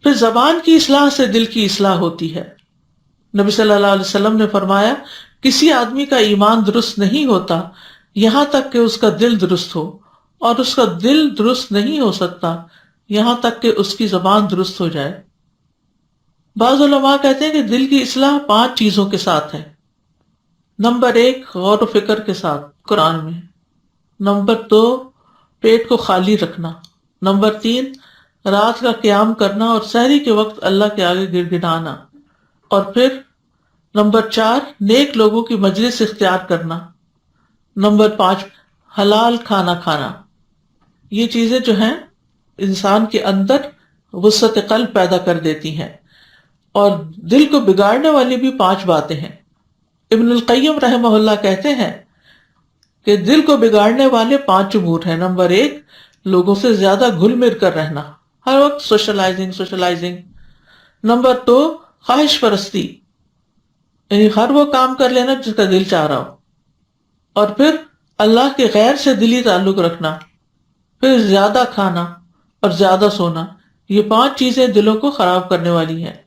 پھر زبان کی اصلاح سے دل کی اصلاح ہوتی ہے. نبی صلی اللہ علیہ وسلم نے فرمایا کسی آدمی کا ایمان درست نہیں ہوتا یہاں تک کہ اس کا دل درست ہو، اور اس کا دل درست نہیں ہو سکتا یہاں تک کہ اس کی زبان درست ہو جائے. بعض علماء کہتے ہیں کہ دل کی اصلاح 5 چیزوں کے ساتھ ہے. نمبر 1 غور و فکر کے ساتھ قرآن میں. نمبر 2 پیٹ کو خالی رکھنا. نمبر 3 رات کا قیام کرنا اور سحری کے وقت اللہ کے آگے گر گڑانا. اور پھر نمبر 4 نیک لوگوں کی مجلس اختیار کرنا. نمبر 5 حلال کھانا کھانا. یہ چیزیں جو ہیں انسان کے اندر وسعت قلب پیدا کر دیتی ہیں. اور دل کو بگاڑنے والی بھی 5 باتیں ہیں. ابن القیم رحمہ اللہ کہتے ہیں کہ دل کو بگاڑنے والے 5 امور ہیں. نمبر 1 لوگوں سے زیادہ گھل مل کر رہنا، ہر وقت سوشلائزنگ. نمبر 2 خواہش پرستی، یعنی ہر وہ کام کر لینا جس کا دل چاہ رہا ہو. اور پھر اللہ کے غیر سے دلی تعلق رکھنا. پھر زیادہ کھانا اور زیادہ سونا. یہ 5 چیزیں دلوں کو خراب کرنے والی ہیں.